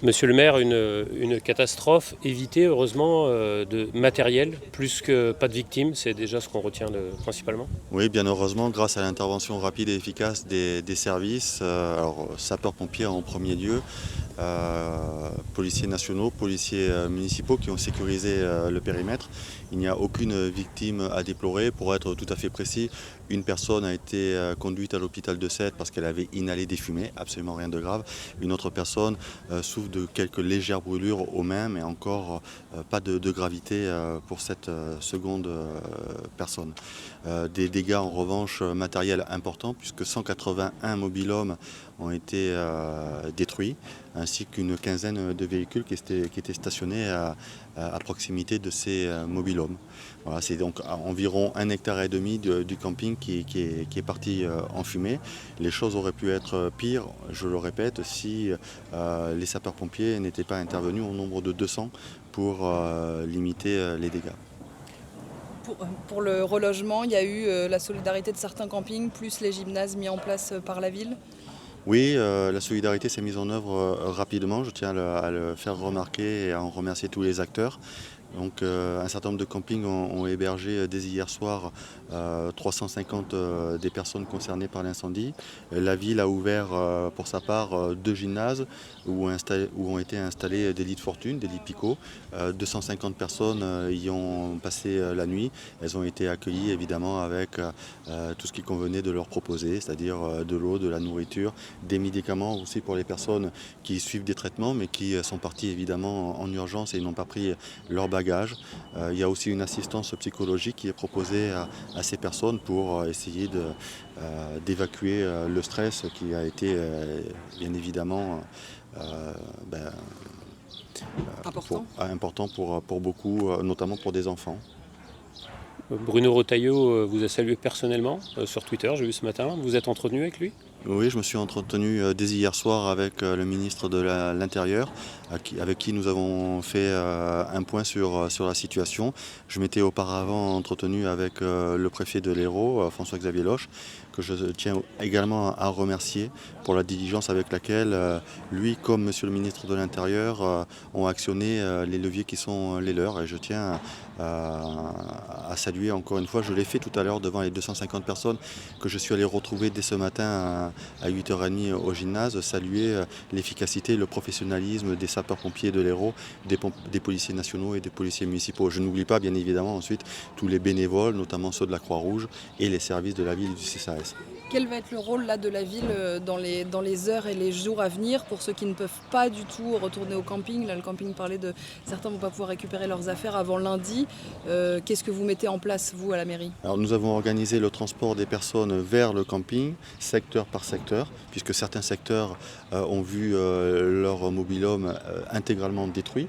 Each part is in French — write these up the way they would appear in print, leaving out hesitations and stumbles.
Monsieur le maire, une catastrophe évitée, heureusement, de matériel, plus que pas de victimes, c'est déjà ce qu'on retient principalement. Oui, bien heureusement, grâce à l'intervention rapide et efficace des services, alors sapeurs-pompiers en premier lieu, policiers nationaux, policiers municipaux qui ont sécurisé le périmètre. Il n'y a aucune victime à déplorer. Pour être tout à fait précis, une personne a été conduite à l'hôpital de Sète parce qu'elle avait inhalé des fumées, absolument rien de grave. Une autre personne souffre de quelques légères brûlures aux mains, mais encore pas de gravité pour cette seconde personne. Des dégâts en revanche matériels importants puisque 181 mobil-hommes ont été détruits, ainsi qu'une quinzaine de véhicules qui étaient stationnés à proximité de ces mobil-hommes. Voilà, c'est donc environ 1,5 hectare du camping qui est parti en fumée. Les choses auraient pu être pires, je le répète, si les sapeurs-pompiers n'étaient pas intervenus au nombre de 200 pour limiter les dégâts. Pour le relogement, il y a eu la solidarité de certains campings, plus les gymnases mis en place par la ville. Oui, la solidarité s'est mise en œuvre rapidement. Je tiens à le faire remarquer et à en remercier tous les acteurs. Donc, un certain nombre de campings ont hébergé dès hier soir 350 des personnes concernées par l'incendie. La ville a ouvert pour sa part 2 gymnases où ont été installés des lits de fortune, des lits picots. 250 personnes y ont passé la nuit. Elles ont été accueillies évidemment avec tout ce qui convenait de leur proposer, c'est-à-dire de l'eau, de la nourriture, des médicaments aussi pour les personnes qui suivent des traitements mais qui sont parties évidemment en urgence et n'ont pas pris leur bagage. Il y a aussi une assistance psychologique qui est proposée à ces personnes pour essayer d'évacuer le stress qui a été bien évidemment important pour beaucoup, notamment pour des enfants. Bruno Retailleau vous a salué personnellement sur Twitter, j'ai vu ce matin. Vous êtes entretenu avec lui ? Oui, je me suis entretenu dès hier soir avec le ministre de l'Intérieur, avec qui nous avons fait un point sur la situation. Je m'étais auparavant entretenu avec le préfet de l'Hérault, François-Xavier Loche, que je tiens également à remercier pour la diligence avec laquelle lui, comme monsieur le ministre de l'Intérieur, ont actionné les leviers qui sont les leurs. Et je tiens à saluer encore une fois, je l'ai fait tout à l'heure devant les 250 personnes que je suis allé retrouver dès ce matin à 8h30 au gymnase, saluer l'efficacité et le professionnalisme des sapeurs-pompiers de l'Hérault, des policiers nationaux et des policiers municipaux. Je n'oublie pas bien évidemment ensuite tous les bénévoles, notamment ceux de la Croix-Rouge et les services de la ville et du CSAS. Quel va être le rôle là, de la ville dans les heures et les jours à venir pour ceux qui ne peuvent pas du tout retourner au camping? Là, le camping parlait de certains ne vont pas pouvoir récupérer leurs affaires avant lundi. Qu'est-ce que vous mettez en place, vous, à la mairie? Alors, nous avons organisé le transport des personnes vers le camping, secteur par secteur, puisque certains secteurs ont vu leur mobil-home intégralement détruit.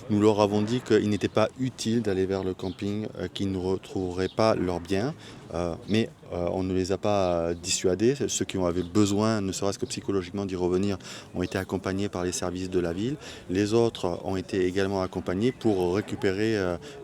Nous leur avons dit qu'il n'était pas utile d'aller vers le camping, qu'ils ne retrouveraient pas leurs biens, mais on ne les a pas dissuadés. Ceux qui en avaient besoin, ne serait-ce que psychologiquement, d'y revenir, ont été accompagnés par les services de la ville. Les autres ont été également accompagnés pour récupérer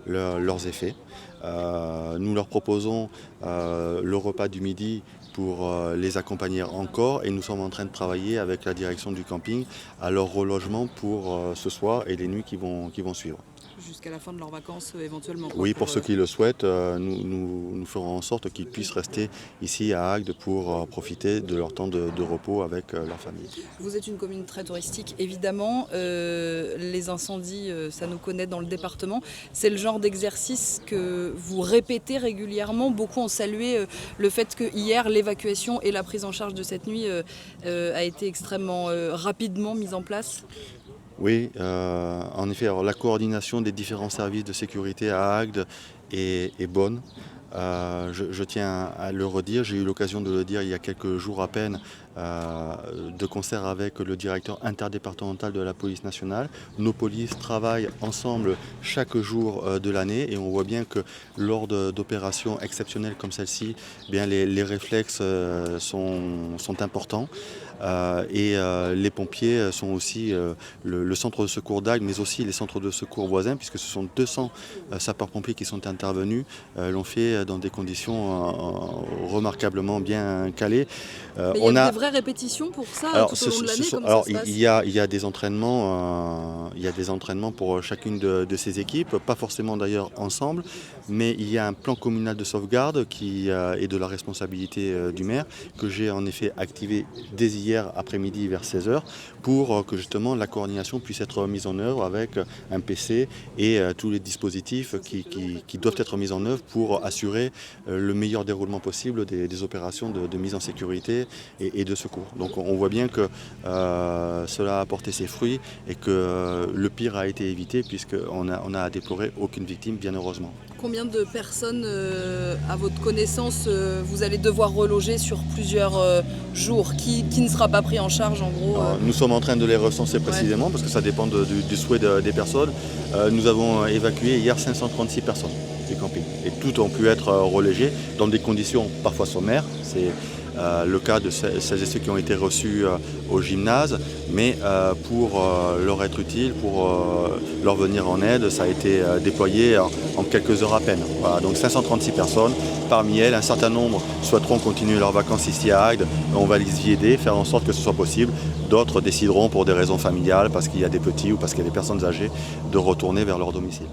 leurs effets. Nous leur proposons le repas du midi pour les accompagner encore et nous sommes en train de travailler avec la direction du camping à leur relogement pour ce soir et les nuits qui vont suivre. Jusqu'à la fin de leurs vacances éventuellement. Oui, pour ceux qui le souhaitent, nous ferons en sorte qu'ils puissent rester ici à Agde pour profiter de leur temps de repos avec leur famille. Vous êtes une commune très touristique, évidemment. Les incendies, ça nous connaît dans le département. C'est le genre d'exercice que vous répétez régulièrement. Beaucoup ont salué le fait que hier, l'évacuation et la prise en charge de cette nuit a été extrêmement rapidement mise en place. Oui, en effet, alors, la coordination des différents services de sécurité à Agde est bonne. Je tiens à le redire, j'ai eu l'occasion de le dire il y a quelques jours à peine, de concert avec le directeur interdépartemental de la police nationale. Nos polices travaillent ensemble chaque jour de l'année et on voit bien que lors d'opérations exceptionnelles comme celle-ci, eh bien les réflexes sont importants. Les pompiers sont aussi le centre de secours d'Agde, mais aussi les centres de secours voisins, puisque ce sont 200 sapeurs-pompiers qui sont intervenus, l'ont fait dans des conditions remarquablement bien calées. Mais il y a des vraies répétitions pour ça tout au long de l'année, comment ça se passe? Il y a des entraînements, pour chacune de ces équipes, pas forcément d'ailleurs ensemble, mais il y a un plan communal de sauvegarde qui est de la responsabilité du maire, que j'ai en effet activé dès hier après-midi vers 16h, pour que justement la coordination puisse être mise en œuvre avec un PC et tous les dispositifs qui doivent être mis en œuvre pour assurer le meilleur déroulement possible des opérations de mise en sécurité et de secours. Donc on voit bien que cela a apporté ses fruits et que le pire a été évité, puisqu'on n'a à déplorer aucune victime, bien heureusement. Combien de personnes, à votre connaissance, vous allez devoir reloger sur plusieurs jours? Qui ne sera pas pris en charge en gros? Nous sommes en train de les recenser précisément, parce que ça dépend du souhait des personnes. Nous avons évacué hier 536 personnes du camping, et toutes ont pu être relogées dans des conditions parfois sommaires. C'est le cas de celles et ceux qui ont été reçus au gymnase, mais pour leur être utile, pour leur venir en aide, ça a été déployé en quelques heures à peine. Voilà, donc 536 personnes, parmi elles un certain nombre souhaiteront continuer leurs vacances ici à Agde, on va les y aider, faire en sorte que ce soit possible. D'autres décideront pour des raisons familiales, parce qu'il y a des petits ou parce qu'il y a des personnes âgées, de retourner vers leur domicile.